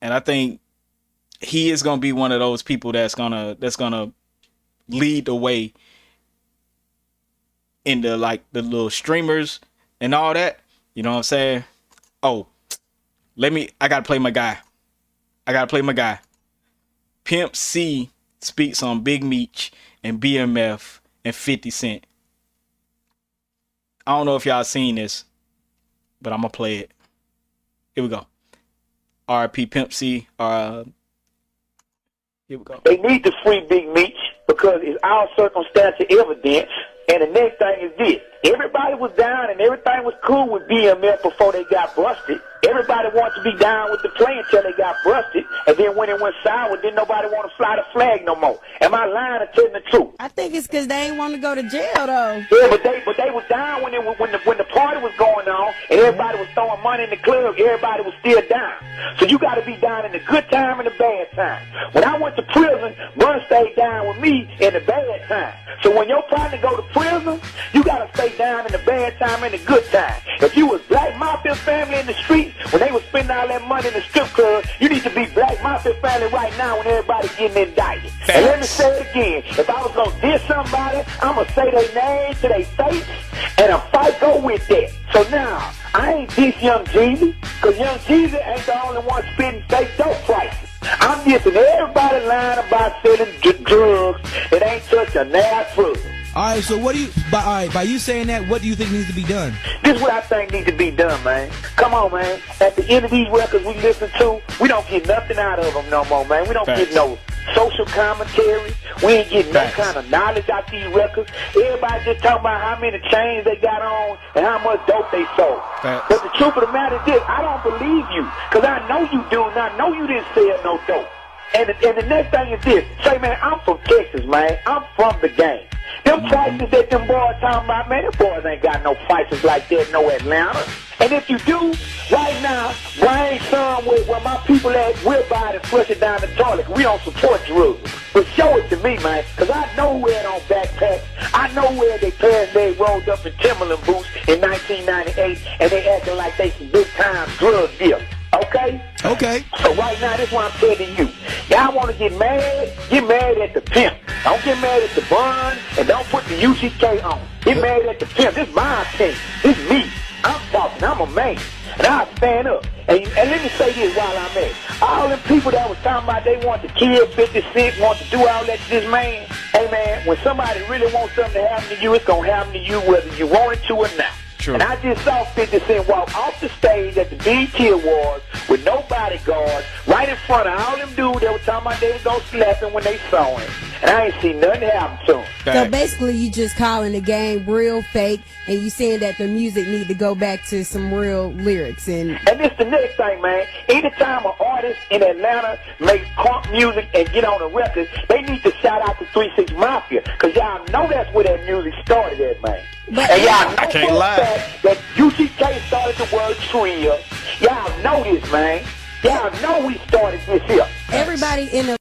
And I think he is gonna be one of those people that's gonna lead the way in the the little streamers and all that. You know what I'm saying? Oh, I gotta play my guy. Pimp C speaks on Big Meech and BMF and 50 Cent. I don't know if y'all seen this, but I'm gonna play it. Here we go. RIP Pimp C. Here we go. They need to free Big Meech because it's all circumstantial evidence. And the next thing is this. Everybody was down and everything was cool with BMF before they got busted. Everybody wants to be down with the play until they got busted. And then when it went sour, then nobody want to fly the flag no more. Am I lying or telling the truth? I think it's because they ain't want to go to jail, though. Yeah, but they was down when the party was going on and everybody was throwing money in the club. Everybody was still down. So you got to be down in the good time and the bad time. When I went to prison, Bun stayed down with me in the bad time. So when your partner go to prison, you got to stay down in the bad time and the good time. If you was Black Mafia family in the streets, when they was spending all that money in the strip club, you need to be Black Mafia family right now when everybody getting indicted. Thanks. And let me say it again. If I was going to diss somebody, I'm going to say their name to their face, and a fight go with that. So now, I ain't diss Young Jeezy, because Young Jeezy ain't the only one spitting fake dope prices. I'm dissing everybody lying about selling drugs that ain't touched a nail drug. All right, so what do you, by you saying that, what do you think needs to be done? This is what I think needs to be done, man. Come on, man. At the end of these records we listen to, we don't get nothing out of them no more, man. We don't get no social commentary. We ain't getting no kind of knowledge out these records. Everybody just talking about how many chains they got on and how much dope they sold. But the truth of the matter is this, I don't believe you, because I know you do, and I know you didn't sell no dope. And the next thing is this, say, man, I'm from Texas, man. I'm from the game. Them prices that them boys talking about, man, them boys ain't got no prices like that, no Atlanta. And if you do, right now, bring some where my people at, we'll buy it and flush it down the toilet. We don't support drugs. But show it to me, man, because I know where it on backpacks. I know where they parents they rolled up in Timberland boots in 1998, and they acting like they some big-time drug dealers. Okay? Okay. So right now, this is what I'm telling you. Y'all want to get mad at the pimp. Don't get mad at the bun, and don't put the UGK on. Get mad at the pimp. This is my opinion. This is me. I'm talking. I'm a man. And I stand up. And let me say this while I'm at it. All them people that was talking about they want to kill 50 Cent, want to do all that to this man. Hey, man, when somebody really wants something to happen to you, it's going to happen to you whether you want it to or not. True. And I just saw 50 Cent walk off the stage at the BET Awards with no bodyguards right in front of all them dudes that were talking about they was going to slap him when they saw him. And I ain't seen nothing happen to him. So basically you just calling the game real fake, and you saying that the music need to go back to some real lyrics. And this the next thing, man. Anytime an artist in Atlanta makes crunk music and get on a record, they need to shout out to 3 6 Mafia, because y'all know that's where that music started at, man. And y'all know I can't lie. That UGK started the word trio. Y'all know this, man. Y'all know we started this here. Everybody in the...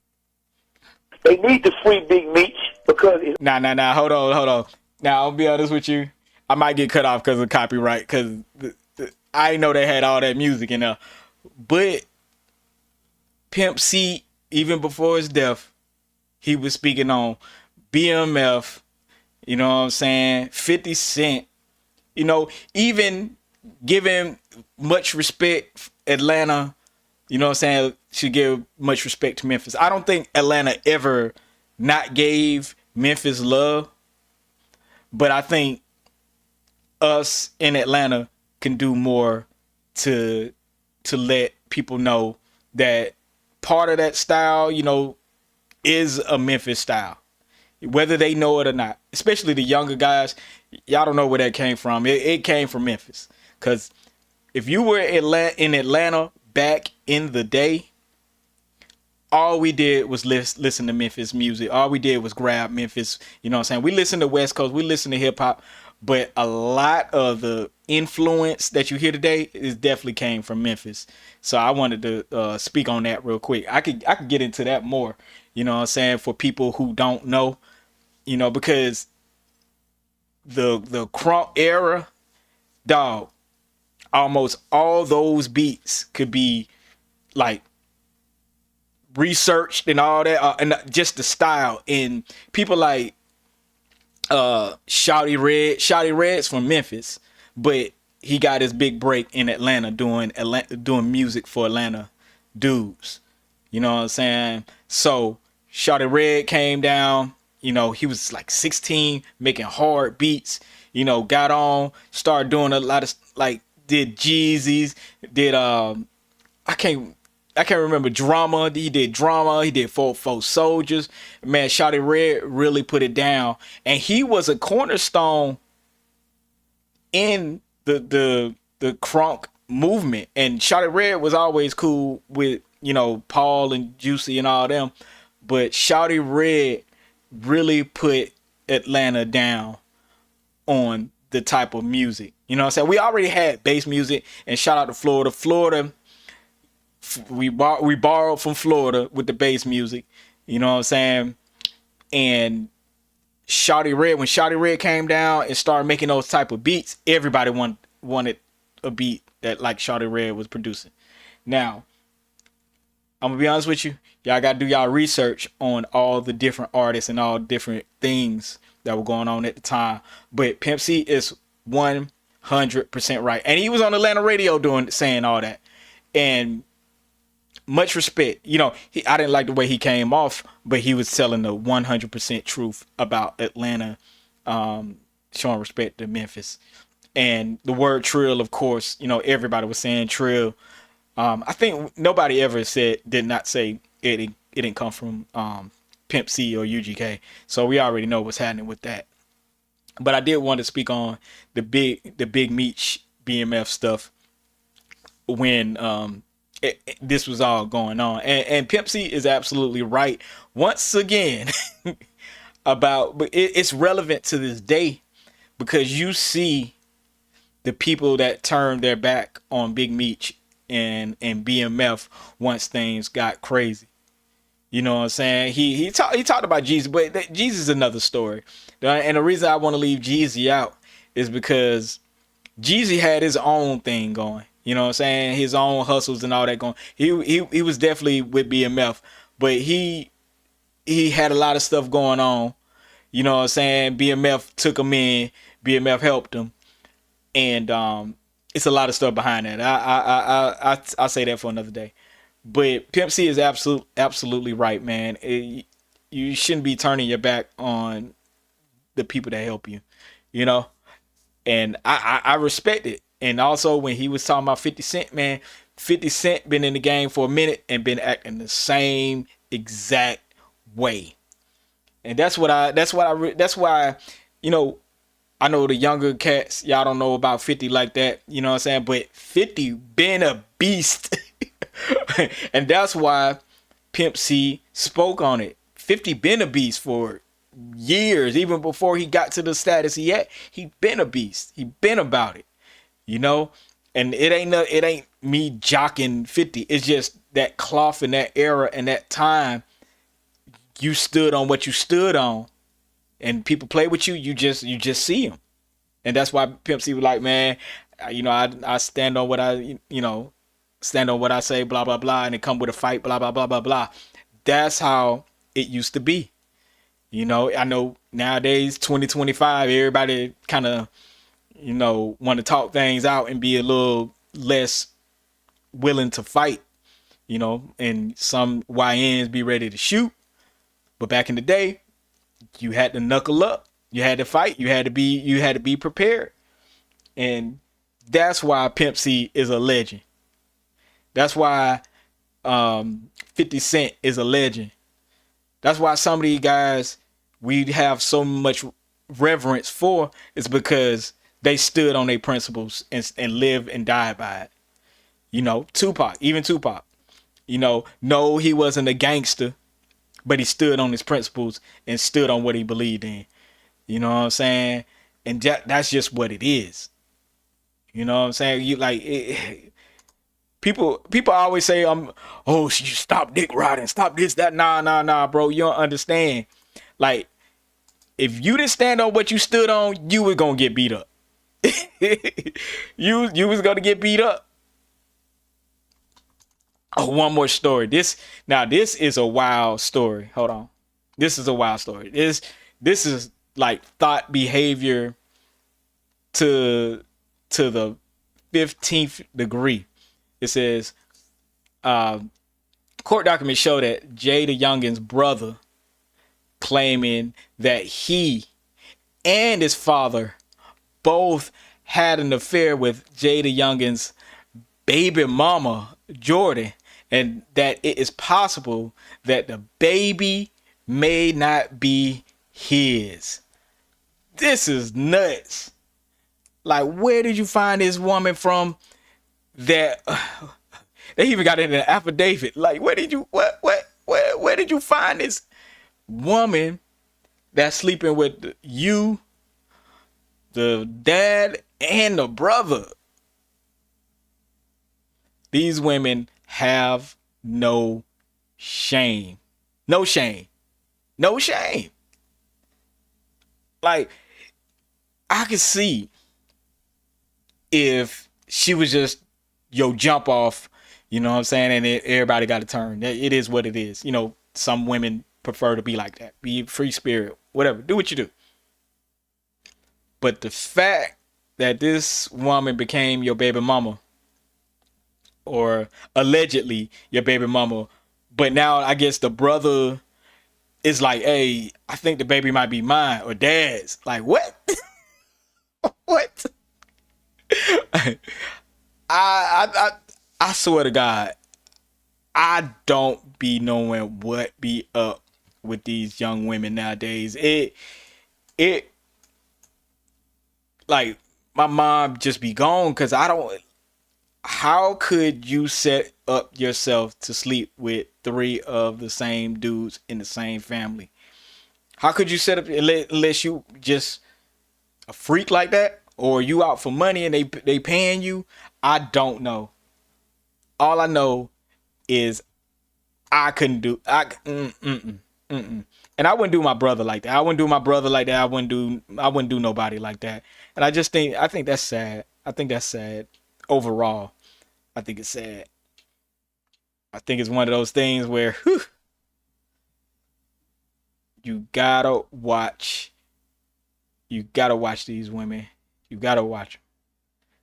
They need to free Big Meech because... Nah. Hold on. Now, I'll be honest with you. I might get cut off because of copyright, because I didn't know they had all that music in there. But Pimp C, even before his death, he was speaking on BMF, you know what I'm saying, 50 Cent, you know, even giving much respect Atlanta, you know what I'm saying, should give much respect to Memphis. I don't think Atlanta ever not gave Memphis love, but I think us in Atlanta can do more to let people know that part of that style, you know, is a Memphis style, whether they know it or not. Especially the younger guys, y'all don't know where that came from. It came from Memphis. Because if you were in Atlanta back in the day, all we did was listen to Memphis music. All we did was grab Memphis. You know what I'm saying? We listen to West Coast. We listen to hip hop. But a lot of the influence that you hear today is definitely came from Memphis. So I wanted to speak on that real quick. I could get into that more, you know what I'm saying, for people who don't know, you know, because the crunk era, dog, almost all those beats could be like researched and all that, and just the style. And people like Shawty Red's from Memphis, but he got his big break in Atlanta doing music for Atlanta dudes. You know what I'm saying? So Shawty Red came down, you know, he was like 16 making hard beats, you know, got on, started doing a lot of like, did Jeezys, did I can't remember Drama. He did Drama. He did 4 Soldiers. Man, Shawty Red really put it down, and he was a cornerstone in the crunk movement. And Shawty Red was always cool with, you know, Paul and Juicy and all them, but Shawty Red really put Atlanta down on the type of music. You know what I'm saying? We already had bass music, and shout out to Florida. Florida. We borrowed from Florida with the bass music, you know what I'm saying? And Shawty Red, when Shawty Red came down and started making those type of beats, everybody wanted a beat that like Shawty Red was producing. Now, I'm gonna be honest with you, y'all gotta do y'all research on all the different artists and all different things that were going on at the time. But Pimp C is 100% right, and he was on Atlanta radio saying all that. And much respect. You know, I didn't like the way he came off, but he was telling the 100% truth about Atlanta, showing respect to Memphis. And the word trill, of course, you know, everybody was saying trill. I think nobody ever did not say it didn't come from Pimp C or UGK. So we already know what's happening with that. But I did want to speak on the Big Meech BMF stuff when this was all going on, and Pimp C is absolutely right once again but it's relevant to this day, because you see the people that turned their back on Big Meech and BMF once things got crazy. You know what I'm saying? He talked about Jeezy, but Jeezy is another story. And the reason I want to leave Jeezy out is because Jeezy had his own thing going. You know what I'm saying? His own hustles and all that going. He was definitely with BMF, but he had a lot of stuff going on. You know what I'm saying? BMF took him in. BMF helped him, and it's a lot of stuff behind that. I'll say that for another day. But Pimp C is absolutely right, man. You shouldn't be turning your back on the people that help you. You know, and I respect it. And also when he was talking about 50 Cent, man, 50 Cent been in the game for a minute and been acting the same exact way. And that's why, you know, I know the younger cats, y'all don't know about 50 like that, you know what I'm saying? But 50 been a beast. And that's why Pimp C spoke on it. 50 been a beast for years, even before he got to the status he had. He been a beast. He been about it. You know, and it ain't me jocking 50. It's just that cloth in that era and that time, you stood on what you stood on, and people play with you. You just see them, and that's why Pimp C was like, man, you know, I stand on what stand on what I say, blah blah blah, and it come with a fight, blah blah blah blah blah. That's how it used to be. You know, I know nowadays 2025, everybody kind of, you know, want to talk things out and be a little less willing to fight. you know, and some YNs be ready to shoot. But back in the day, you had to knuckle up. You had to fight. You had to be prepared. And that's why Pimp C is a legend. That's why 50 Cent is a legend. That's why some of these guys we have so much reverence for is because they stood on their principles and lived and died by it. You know, Tupac. You know, no, he wasn't a gangster, but he stood on his principles and stood on what he believed in. You know what I'm saying? And that's just what it is. You know what I'm saying? You like people always say, oh, you stop dick riding, stop this, that. Nah, bro. You don't understand. Like, if you didn't stand on what you stood on, you was gonna get beat up. you was gonna get beat up. Oh, one more story. This is a wild story. Hold on. This is a wild story. This is like thought behavior to the 15th degree. It says, court documents show that JayDaYoungan's brother claiming that he and his father both had an affair with JayDaYoungan's baby mama, Jordan, and that it is possible that the baby may not be his. This is nuts. Like, where did you find this woman from that they even got it in an affidavit? Like, where did you find this woman that's sleeping with you, the dad, and the brother? These women have no shame. No shame. No shame. Like, I could see if she was just, jump off, you know what I'm saying? And everybody got a turn. It is what it is. You know, some women prefer to be like that. Be free spirit, whatever. Do what you do. But the fact that this woman became your baby mama, or allegedly your baby mama, but now I guess the brother is like, hey, I think the baby might be mine, or dad's. Like, what? What? I swear to God, I don't be knowing what be up with these young women nowadays. It like, my mom just be gone because I don't. How could you set up yourself to sleep with 3 of the same dudes in the same family? How could you set up, unless you just a freak like that, or you out for money and they paying you? I don't know. All I know is I couldn't do. And I wouldn't do my brother like that. I wouldn't do nobody like that. And I think that's sad. I think that's sad. Overall, I think it's sad. I think it's one of those things where you gotta watch these women. You gotta watch them,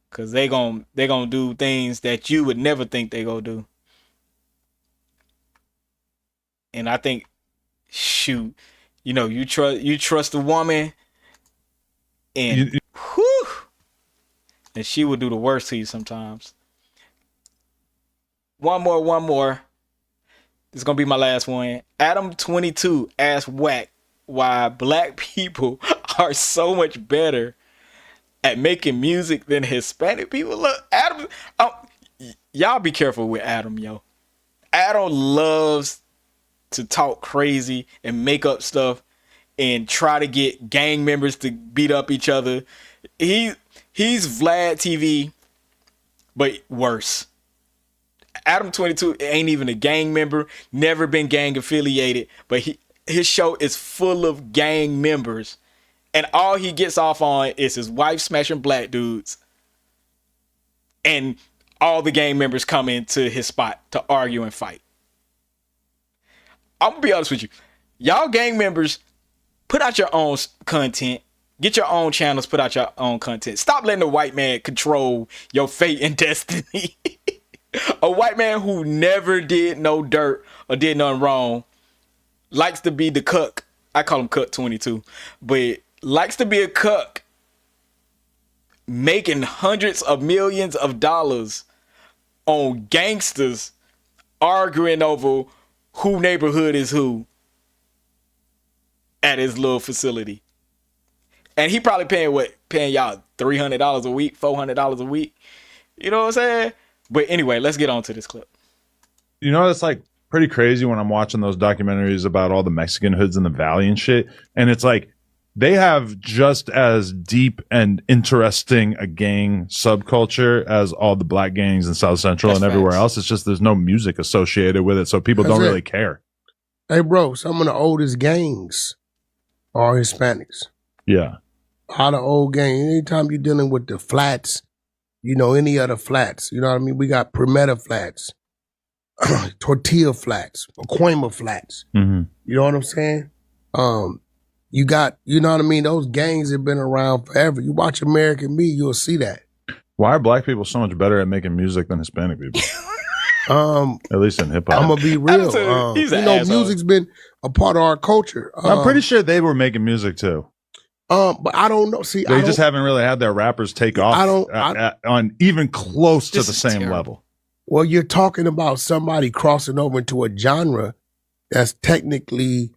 cause they gonna do things that you would never think they gonna do. And I think, shoot, you trust a woman, and and she will do the worst to you sometimes. One more. This is gonna be my last one. Adam22 asked Wack why black people are so much better at making music than Hispanic people. Look, Adam, y'all be careful with Adam, yo. Adam loves to talk crazy and make up stuff and try to get gang members to beat up each other. He's Vlad TV, but worse. Adam22 ain't even a gang member, never been gang affiliated, but his show is full of gang members, and all he gets off on is his wife smashing black dudes, and all the gang members come into his spot to argue and fight. I'm gonna be honest with you, y'all gang members, put out your own content. Get your own channels, put out your own content. Stop letting the white man control your fate and destiny. A white man who never did no dirt or did nothing wrong likes to be the cuck. I call him Cuck 22, but likes to be a cuck, making hundreds of millions of dollars on gangsters arguing over who neighborhood is who at his little facility. And he probably paying y'all $300 a week, $400 a week. You know what I'm saying? But anyway, let's get on to this clip. You know, it's like pretty crazy when I'm watching those documentaries about all the Mexican hoods in the valley and shit. And it's like they have just as deep and interesting a gang subculture as all the black gangs in South Central and everywhere else. It's just there's no music associated with it, so people don't really care. Hey, bro, some of the oldest gangs are Hispanics. Yeah. All the old gangs. Anytime you're dealing with the flats, you know, any other flats, you know what I mean? We got Primera flats, Tortilla flats, Pacoima flats. Mm-hmm. You know what I'm saying? You got, you know what I mean? Those gangs have been around forever. You watch American Me, you'll see that. Why are black people so much better at making music than Hispanic people? At least in hip hop. I'm gonna be real. You know, music's been a part of our culture. I'm pretty sure they were making music too. But I don't know. See, they just haven't really had their rappers take off on even close to the same level. Well, you're talking about somebody crossing over into a genre that's technically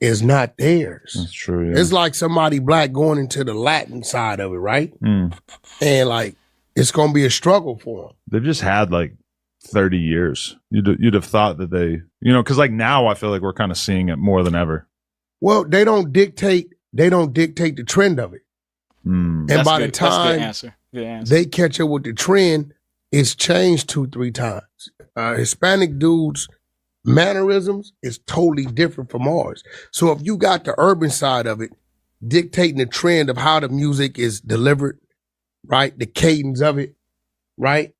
is not theirs. That's true. Yeah. It's like somebody black going into the Latin side of it, right? And like, it's going to be a struggle for them. They've just had like 30 years. You'd have thought that they, you know, because like now I feel like we're kind of seeing it more than ever. Well, they don't dictate the trend of it. And That's by good. the time That's good answer. they catch up with the trend, it's changed 2-3 times. Hispanic dudes' mannerisms is totally different from ours. So if you got the urban side of it dictating the trend of how the music is delivered, right? The cadence of it, right?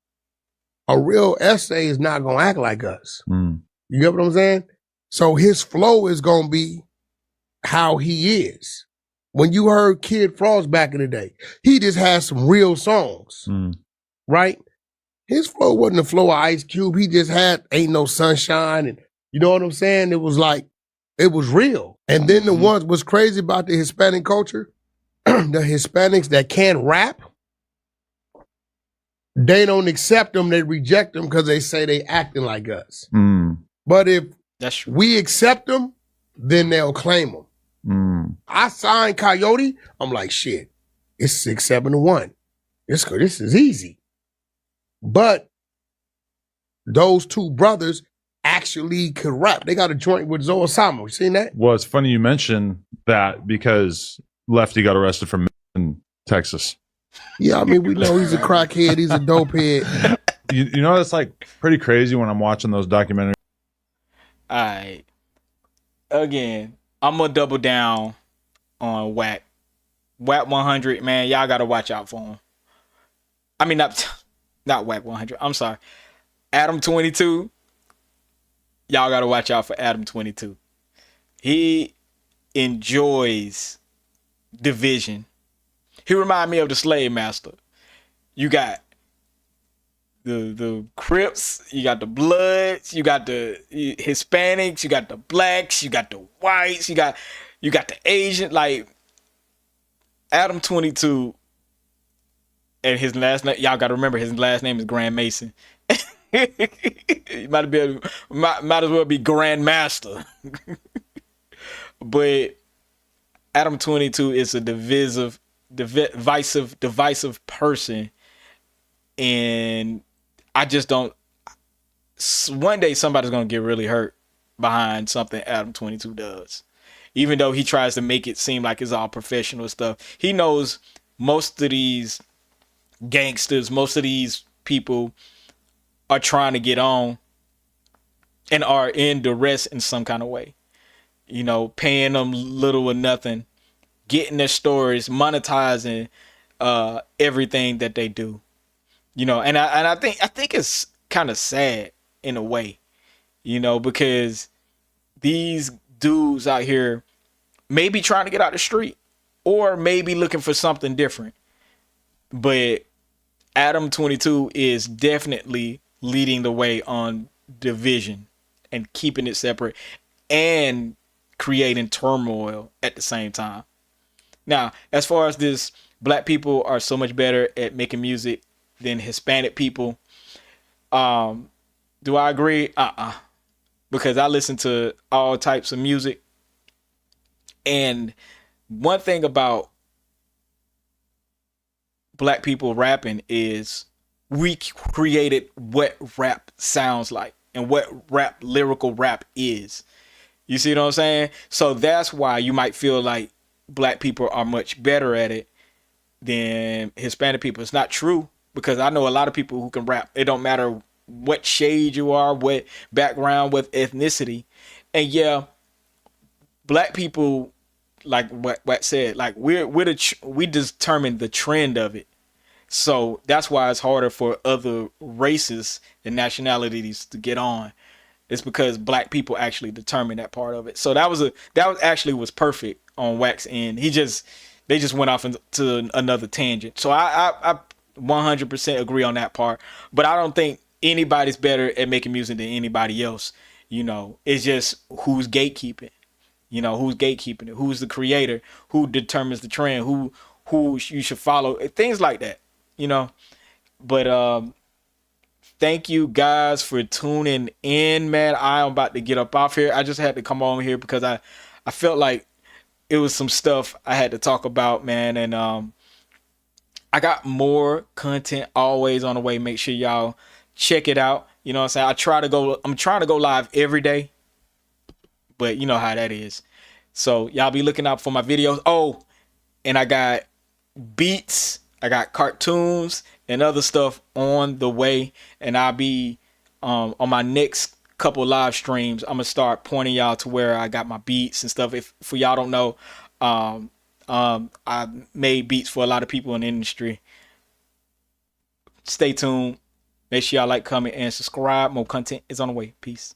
A real essay is not going to act like us. You get what I'm saying? So his flow is going to be how he is. When you heard Kid Frost back in the day, he just had some real songs, right? His flow wasn't the flow of Ice Cube. He just had Ain't No Sunshine. And you know what I'm saying? It was like, it was real. And then the ones what's crazy about the Hispanic culture, the Hispanics that can't rap, they don't accept them. They reject them because they say they acting like us. But if we accept them, then they'll claim them. I signed Coyote. I'm like, shit, it's 6-7-1. This is easy. But those two brothers actually could rap. They got a joint with Zoe Osama. You seen that? Well, it's funny you mention that because Lefty got arrested from in Texas. Yeah, I mean, we know he's a crackhead. He's a dopehead. You know, it's like pretty crazy when I'm watching those documentaries. All right. Again, I'm going to double down on Wack. Wack 100, man, y'all got to watch out for him. I mean, not Wack 100. I'm sorry. Adam 22. Y'all got to watch out for Adam 22. He enjoys division. He remind me of the slave master. You got the Crips, you got the Bloods, you got the Hispanics, you got the blacks, you got the whites, you got the Asian. Like Adam 22, and his last name, y'all got to remember his last name is Grand Mason. He might as well be Grand Master. But Adam 22 is a divisive person, and I just don't. One day somebody's gonna get really hurt behind something Adam 22 does, even though he tries to make it seem like it's all professional stuff. He knows most of these gangsters, most of these people are trying to get on and are in duress in some kind of way. You know, paying them little or nothing, getting their stories, monetizing everything that they do. You know, and I think it's kind of sad in a way, you know, because these dudes out here may be trying to get out the street or maybe looking for something different. But Adam 22 is definitely leading the way on division and keeping it separate and creating turmoil at the same time. Now, as far as this, black people are so much better at making music than Hispanic people. Do I agree? Because I listen to all types of music. And one thing about black people rapping is we created what rap sounds like and what lyrical rap is. You see what I'm saying? So that's why you might feel like black people are much better at it than Hispanic people. It's not true, because I know a lot of people who can rap. It don't matter what shade you are, what background, what ethnicity. And yeah, black people, like what said, like we determine the trend of it. So that's why it's harder for other races and nationalities to get on. It's because black people actually determine that part of it. So that was actually perfect on Wax end. They just went off into another tangent. So I 100% agree on that part. But I don't think anybody's better at making music than anybody else. You know, it's just who's gatekeeping. You know, who's gatekeeping it? Who's the creator? Who determines the trend? Who you should follow? Things like that. You know, but thank you guys for tuning in, man. I'm about to get up off here. I just had to come on here because I felt like it was some stuff I had to talk about, man. And I got more content always on the way. Make sure y'all check it out. You know what I'm saying? I'm trying to go live every day, but you know how that is. So y'all be looking out for my videos. Oh, and I got beats, I got cartoons and other stuff on the way. And I'll be on my next couple live streams, I'm gonna start pointing y'all to where I got my beats and stuff. If for y'all don't know, I made beats for a lot of people in the industry. Stay tuned. Make sure y'all like, comment, and subscribe. More content is on the way. Peace.